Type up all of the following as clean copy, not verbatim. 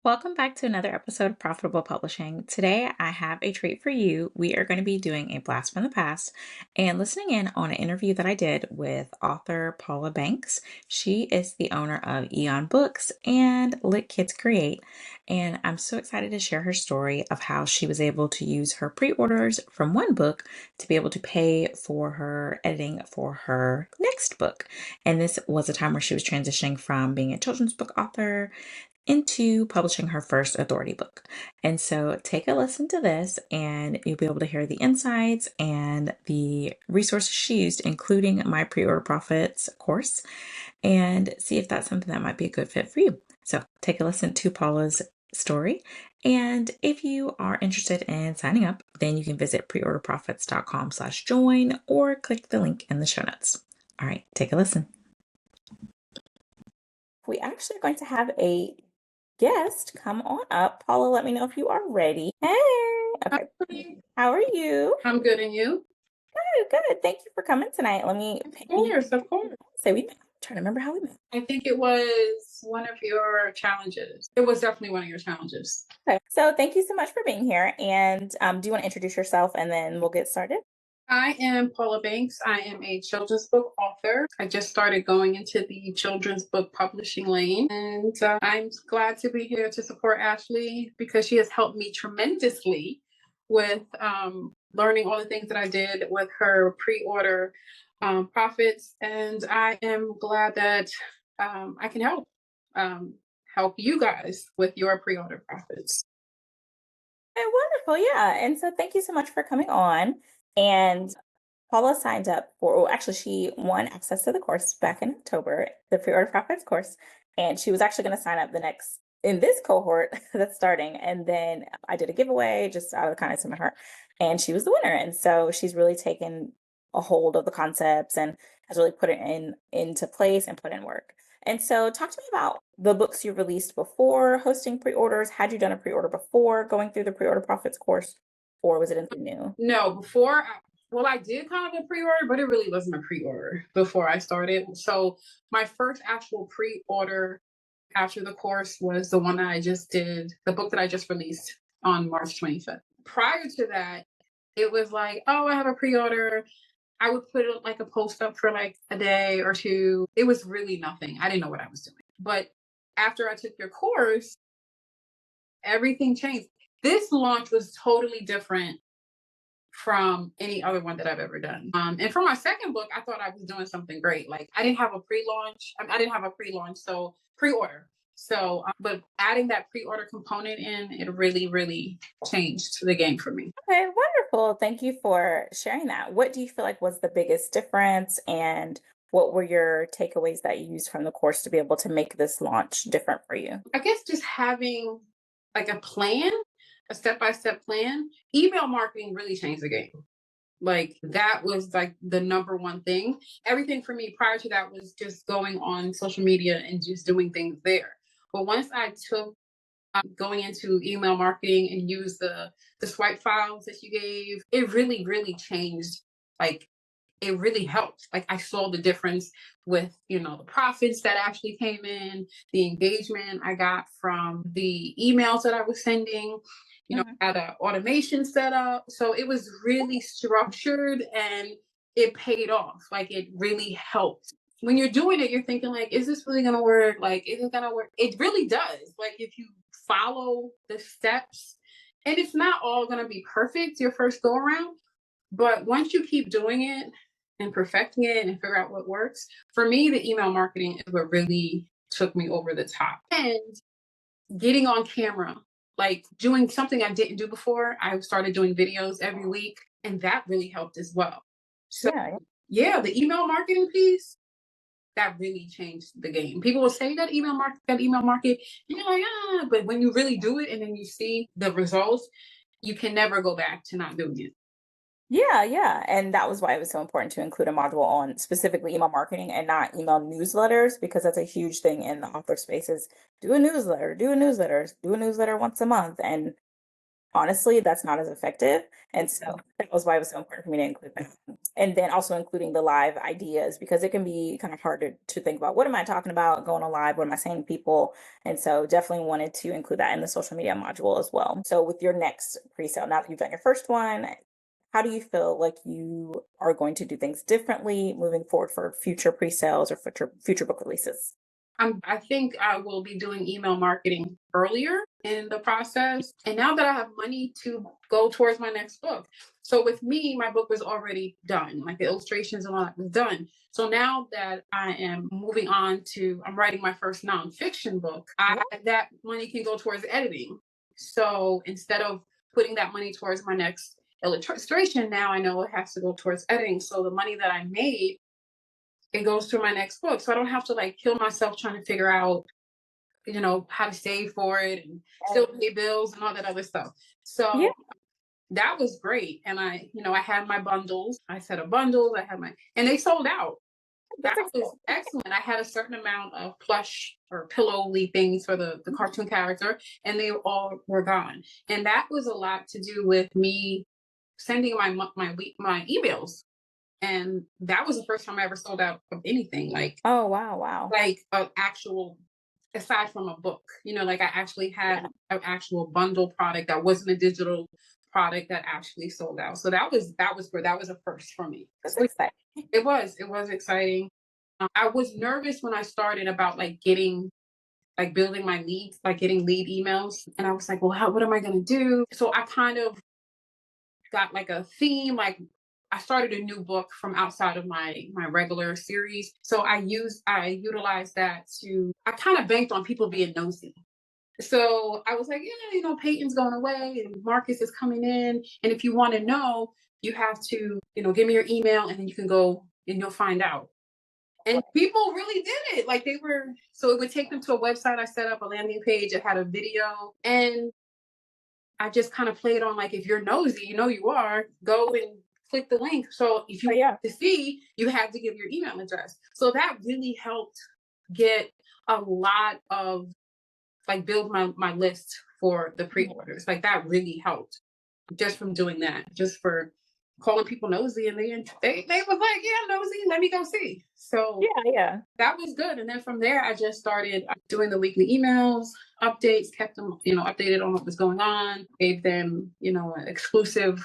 Welcome back to another episode of Profitable Publishing. Today, I have a treat for you. We are going to be doing a blast from the past and listening in on an interview that I did with author Paula Banks. She is the owner of Eon Books and Lit Kids Create. And I'm so excited to share her story of how she was able to use her pre-orders from one book to be able to pay for her editing for her next book. And this was a time where she was transitioning from being a children's book author into publishing her first authority book. And so take a listen to this and you'll be able to hear the insights and the resources she used, including my pre-order profits course, and see if that's something that might be a good fit for you. So take a listen to Paula's story. And if you are interested in signing up, then you can visit preorderprofits.com/join or click the link in the show notes. All right, take a listen. We actually are going to have a guest come on up. Paula, let me know if you are ready. Hey, okay. Hi, How are you? I'm good, and you? Good. Thank you for coming tonight. Let me Of course. say we met. I'm trying to remember how we met. I think it was one of your challenges. It was definitely one of your challenges. Okay. So thank you so much for being here. And do you want to introduce yourself and then we'll get started? I am Paula Banks. I am a children's book author. I just started going into the children's book publishing lane, and I'm glad to be here to support Ashley because she has helped me tremendously with learning all the things that I did with her pre-order profits, and I am glad that I can help you guys with your pre-order profits. Okay, wonderful. Yeah. And so thank you so much for coming on. And Paula signed up for, well, actually, she won access to the course back in October, the pre-order profits course. And she was actually going to sign up in this cohort that's starting. And then I did a giveaway just out of the kindness of my heart. And she was the winner. And so she's really taken a hold of the concepts and has really put it into place and put in work. And so talk to me about the books you released before hosting pre-orders. Had you done a pre-order before going through the pre-order profits course, or was it anything new? No, well, I did kind of a pre-order, but it really wasn't a pre-order before I started. So my first actual pre-order after the course was the one that I just did, the book that I just released on March 25th. Prior to that, it was like, oh, I have a pre-order. I would put like a post up for like a day or two. It was really nothing. I didn't know what I was doing. But after I took your course, everything changed. This launch was totally different from any other one that I've ever done. And for my second book, I thought I was doing something great. Like I didn't have a pre-launch. I didn't have a pre-launch, so pre-order. So, but adding that pre-order component in, it really, really changed the game for me. Okay, wonderful. Thank you for sharing that. What do you feel like was the biggest difference, and what were your takeaways that you used from the course to be able to make this launch different for you? I guess just having like a plan, a step-by-step plan. Email marketing really changed the game. Like that was like the number one thing. Everything for me prior to that was just going on social media and just doing things there. But once I took going into email marketing and use the swipe files that you gave, it really, really changed. Like it really helped. Like I saw the difference with, the profits that actually came in, the engagement I got from the emails that I was sending, Mhm. I had an automation set up. So it was really structured and it paid off. Like it really helped. When you're doing it, you're thinking like, is this really gonna work? Like, is it gonna work? It really does. Like if you follow the steps, and it's not all gonna be perfect your first go around, but once you keep doing it and perfecting it and figure out what works, for me, the email marketing is what really took me over the top. And getting on camera, like doing something I didn't do before, I started doing videos every week, and that really helped as well. So, Yeah. yeah, the email marketing piece, that really changed the game. People will say that email market, and you're like, but when you really do it and then you see the results, you can never go back to not doing it. Yeah. And that was why it was so important to include a module on specifically email marketing and not email newsletters, because that's a huge thing in the author spaces. Do a newsletter once a month. And honestly, that's not as effective. And so that was why it was so important for me to include that. And then also including the live ideas because it can be kind of hard to think about what am I talking about going on live? What am I saying to people? And so definitely wanted to include that in the social media module as well. So with your next pre-sale, now that you've done your first one, how do you feel like you are going to do things differently moving forward for future pre-sales or future book releases? I think I will be doing email marketing earlier in the process. And now that I have money to go towards my next book. So with me, my book was already done, like the illustrations and all that was done. So now that I am moving on to, I'm writing my first nonfiction book, that money can go towards editing. So instead of putting that money towards my next illustration, now I know it has to go towards editing. So the money that I made, it goes to my next book. So I don't have to like kill myself trying to figure out, how to save for it and still pay bills and all that other stuff. Yeah, So that was great. And I had my bundles. I set up bundles. And they sold out. that's That was excellent. excellent. I had a certain amount of plush or pillowy things for the cartoon character, and they all were gone. And that was a lot to do with me sending my emails. And that was the first time I ever sold out of anything. Oh, wow, wow. Like an actual, aside from a book, like I actually had Yeah, an actual bundle product that wasn't a digital product that actually sold out. So that was good. That was a first for me. that's So exciting. it was exciting. I was nervous when I started about like building my leads, like getting lead emails, and I was like, well, what am I going to do? So I kind of got like a theme, like I started a new book from outside of my regular series. So I utilized that to, I kind of banked on people being nosy. So I was like, yeah, Peyton's going away and Marcus is coming in. And if you want to know, you have to, give me your email and then you can go and you'll find out. And people really did it. Like so it would take them to a website. I set up a landing page. It had a video. And I just kind of played on like, if you're nosy, you are, go and click the link. So if you Oh, yeah. want to see, you have to give your email address. So that really helped get a lot of like build my list for the pre-orders. Like that really helped just from doing that, just for calling people nosy. And they was like, yeah, nosy, let me go see. So Yeah, yeah. that was good. And then from there, I just started doing the weekly emails, updates, kept them, updated on what was going on, gave them, an exclusive.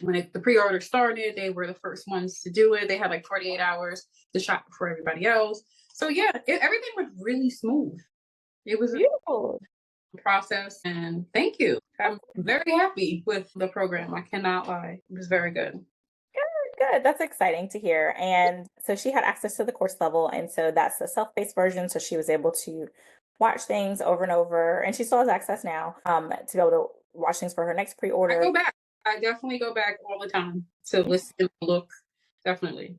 When the pre-order started, they were the first ones to do it. They had like 48 hours to shop before everybody else. So yeah, everything was really smooth. It was a Beautiful. process, and thank you. I'm very happy with the program. I cannot lie. It was very good. Good. That's exciting to hear. And so she had access to the course level. And so that's the self-paced version. So she was able to watch things over and over. And she still has access now to be able to watch things for her next I pre-order. go back. I definitely go back all the time to listen and look. Definitely.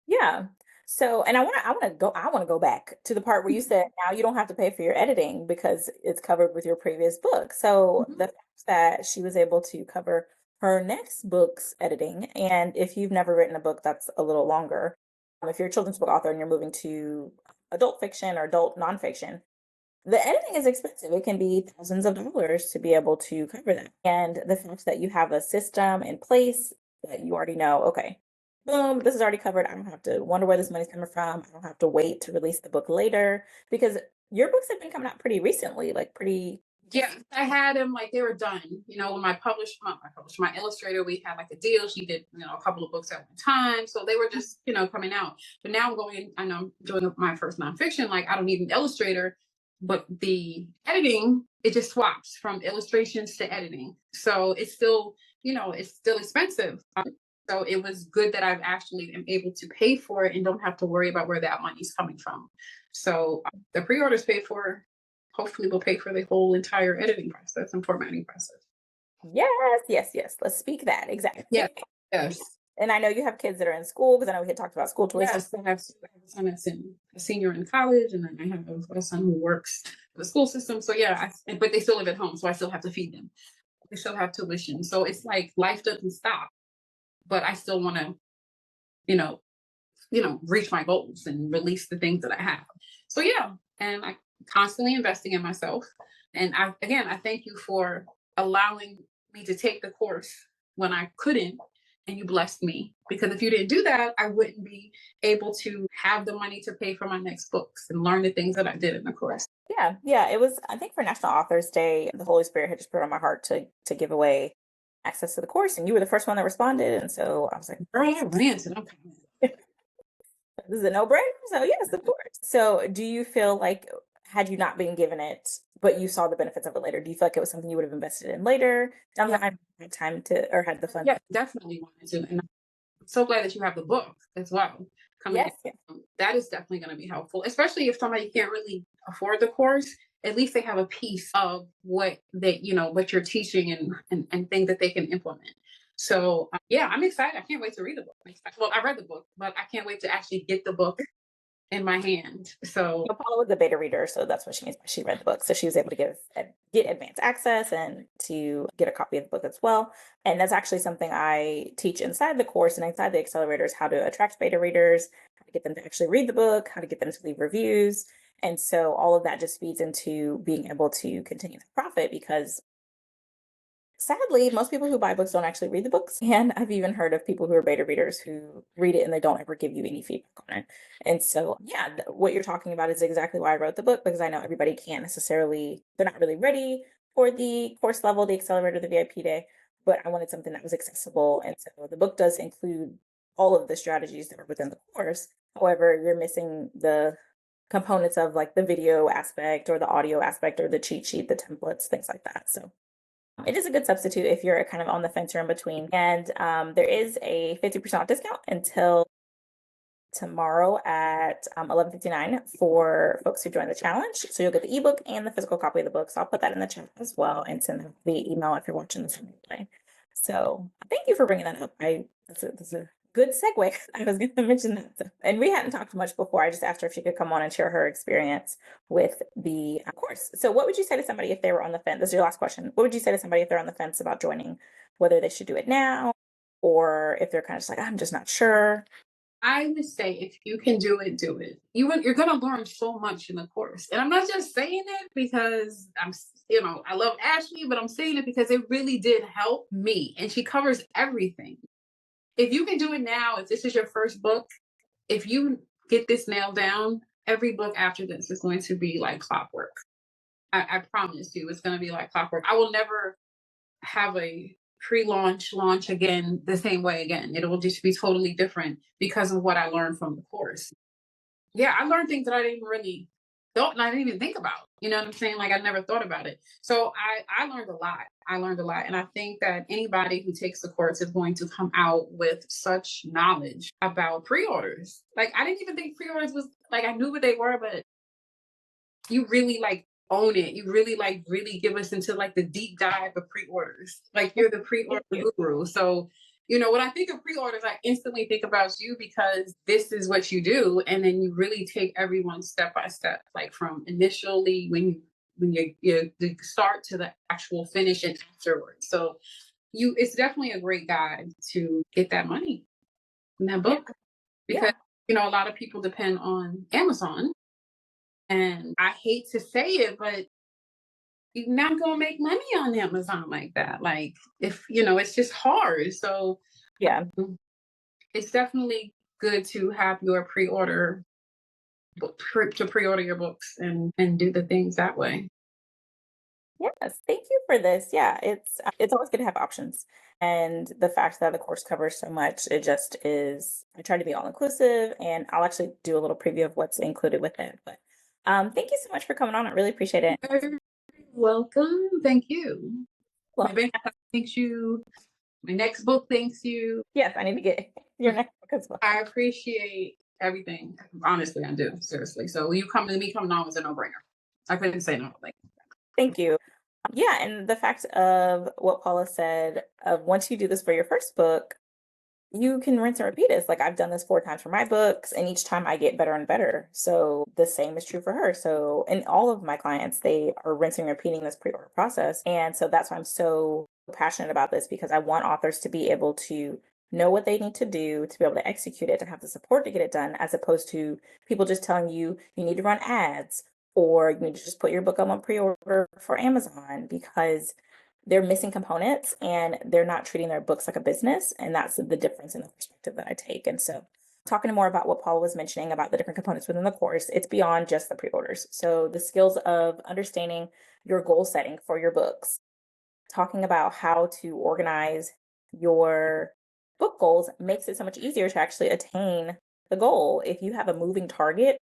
Yeah. So, and I want to go back to the part where you said now you don't have to pay for your editing because it's covered with your previous book. So Mhm. the fact that she was able to cover her next book's editing, and if you've never written a book that's a little longer, if you're a children's book author and you're moving to adult fiction or adult nonfiction, the editing is expensive. It can be thousands of dollars to be able to cover that. And the fact that you have a system in place that you already know, okay, boom, this is already covered. I don't have to wonder where this money's coming from. I don't have to wait to release the book later because your books have been coming out pretty recently, like pretty. Yeah, I had them like they were done. When my illustrator, we had like a deal. She did, a couple of books at one time. So they were just, coming out. But now I know I'm doing my first nonfiction. Like I don't need an illustrator, but the editing, it just swaps from illustrations to editing. So it's still expensive. So it was good that I've actually am able to pay for it and don't have to worry about where that money's coming from. So the pre-orders paid for, hopefully will pay for the whole entire editing process and formatting process. Yes, yes, yes. Let's speak that. Yes, Exactly. yes, And I know you have kids that are in school because I know we had talked about school tuition. yes. I have a son that's a senior in college, and then I have a son who works for the school system. So yeah, but they still live at home, so I still have to feed them. They still have tuition, so it's like life doesn't stop. But I still want to, you know, reach my goals and release the things that I have. So yeah, and I constantly investing in myself. And I thank you for allowing me to take the course when I couldn't, and you blessed me. Because if you didn't do that, I wouldn't be able to have the money to pay for my next books and learn the things that I did in the course. Yeah, yeah. It was, I think for National Authors Day, the Holy Spirit had just put it on my heart to give away access to the course, and you were the first one that responded. And so I was like, Girl, I ran to them. this is a no-brainer. So yes, of course. So do you feel like had you not been given it, but you saw the benefits of it later, do you feel like it was something you would have invested in later down the Yeah, line, had time to, or had the funds? yeah, definitely wanted to. And I'm so glad that you have the book as well coming Yes, in. yes. That is definitely going to be helpful, especially if somebody can't really afford the course. At least they have a piece of what they, what you're teaching and things that they can implement. So yeah, I'm excited. I can't wait to read the book. Well, I read the book, but I can't wait to actually get the book in my hand. So So Paula was a beta reader, so that's what she means by she read the book. So she was able to get advanced access and to get a copy of the book as well. And that's actually something I teach inside the course and inside the accelerators, how to attract beta readers, how to get them to actually read the book, how to get them to leave reviews. And so all of that just feeds into being able to continue to profit because sadly, most people who buy books don't actually read the books. And I've even heard of people who are beta readers who read it and they don't ever give you any feedback on it. And so, yeah, what you're talking about is exactly why I wrote the book because I know everybody can't necessarily, they're not really ready for the course level, the accelerator, the VIP day, but I wanted something that was accessible. And so the book does include all of the strategies that are within the course. However, you're missing the components of like the video aspect or the audio aspect or the cheat sheet, the templates, things like that. So it is a good substitute if you're kind of on the fence or in between. And there is a 50% off discount until tomorrow at 11:59 for folks who join the challenge. So you'll get the ebook and the physical copy of the book. So I'll put that in the chat as well and send them the email if you're watching this replay. So thank you for bringing that up. That's a good segue. I was going to mention that. And we hadn't talked much before. I just asked her if she could come on and share her experience with the course. So what would you say to somebody if they were on the fence? This is your last question. What would you say to somebody if they're on the fence about joining, whether they should do it now or if they're kind of just like, I'm just not sure? I would say if you can do it, do it. You're going to learn so much in the course. And I'm not just saying it because I love Ashley, but I'm saying it because it really did help me. And she covers everything. If you can do it now, if this is your first book, if you get this nailed down, every book after this is going to be like clockwork. I promise you, it's going to be like clockwork. I will never have a pre-launch launch again the same way again. It will just be totally different because of what I learned from the course. Yeah, I learned things that I didn't really don't and I didn't even think about. You know what I'm saying? Like I never thought about it. So I learned a lot. I learned a lot. And I think that anybody who takes the course is going to come out with such knowledge about pre-orders. Like I didn't even think pre-orders was like I knew what they were, but you really like own it. You really like really give us into like the deep dive of pre-orders. Like you're the pre-order Thank you. guru. So, when I think of pre-orders, I instantly think about you because this is what you do. And then you really take everyone step by step, like from initially when you start to the actual finish and afterwards. So it's definitely a great guide to get that money in that Yeah. book because Yeah. a lot of people depend on Amazon. And I hate to say it, but you're not gonna make money on Amazon like that. Like if it's just hard. So Yeah. it's definitely good to have your pre-order to pre-order your books and do the things that way. Yes, thank you for this. Yeah, it's always good to have options. And the fact that the course covers so much, it just is I try to be all inclusive and I'll actually do a little preview of what's included with it. But thank you so much for coming on. I really appreciate it. You're welcome. Thank you. My Well, bank account thanks you. My next book thanks you. yes, I need to get your next book as well. I appreciate everything. Honestly, I do. Seriously. So when you come to me coming on was a no-brainer. I couldn't say no. Like Thank you. Yeah, and the fact of what Paula said of once you do this for your first book, you can rinse and repeat it. It's like I've done this 4 times for my books, and each time I get better and better. So the same is true for her. So, and all of my clients, they are rinsing and repeating this pre-order process. And so that's why I'm so passionate about this because I want authors to be able to know what they need to do to be able to execute it, to have the support to get it done, as opposed to people just telling you you need to run ads or you need to just put your book up on pre-order for Amazon because they're missing components and they're not treating their books like a business. And that's the difference in the perspective that I take. And so talking more about what Paula was mentioning about the different components within the course, it's beyond just the pre-orders. So the skills of understanding your goal setting for your books, talking about how to organize your book goals makes it so much easier to actually attain the goal. If you have a moving target,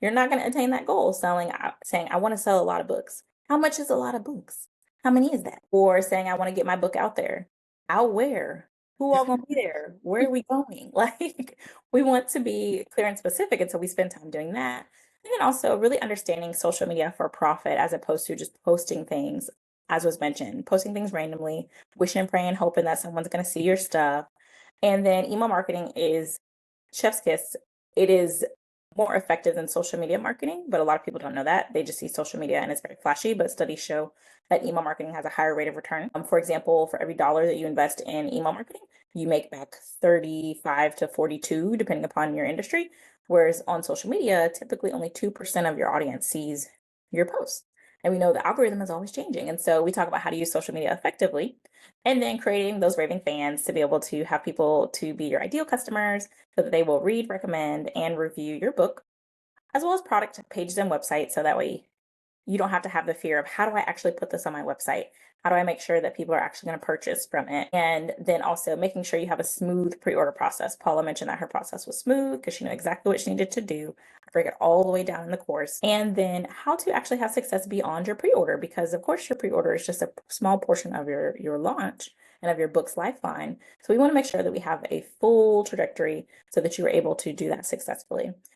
you're not going to attain that goal saying, I want to sell a lot of books. How much is a lot of books? How many is that? Or saying, I want to get my book out there. Out where? Who all going to be there? Where are we going? Like, we want to be clear and specific. And so we spend time doing that. And then also really understanding social media for profit as opposed to just posting things, as was mentioned, posting things randomly, wishing and praying, hoping that someone's going to see your stuff. And then email marketing is chef's kiss. It is more effective than social media marketing, but a lot of people don't know that. They just see social media and it's very flashy, but studies show that email marketing has a higher rate of return. For example, for every dollar that you invest in email marketing, you make back 35 to 42, depending upon your industry. Whereas on social media, typically only 2% of your audience sees your posts. And we know the algorithm is always changing. And so we talk about how to use social media effectively and then creating those raving fans to be able to have people to be your ideal customers so that they will read, recommend, and review your book, as well as product pages and websites. So that way you don't have to have the fear of how do I actually put this on my website? How do I make sure that people are actually going to purchase from it? And then also making sure you have a smooth pre-order process. Paula mentioned that her process was smooth because she knew exactly what she needed to do. I break it all the way down in the course. And then how to actually have success beyond your pre-order, because of course your pre-order is just a small portion of your launch and of your book's lifeline. So we want to make sure that we have a full trajectory so that you are able to do that successfully.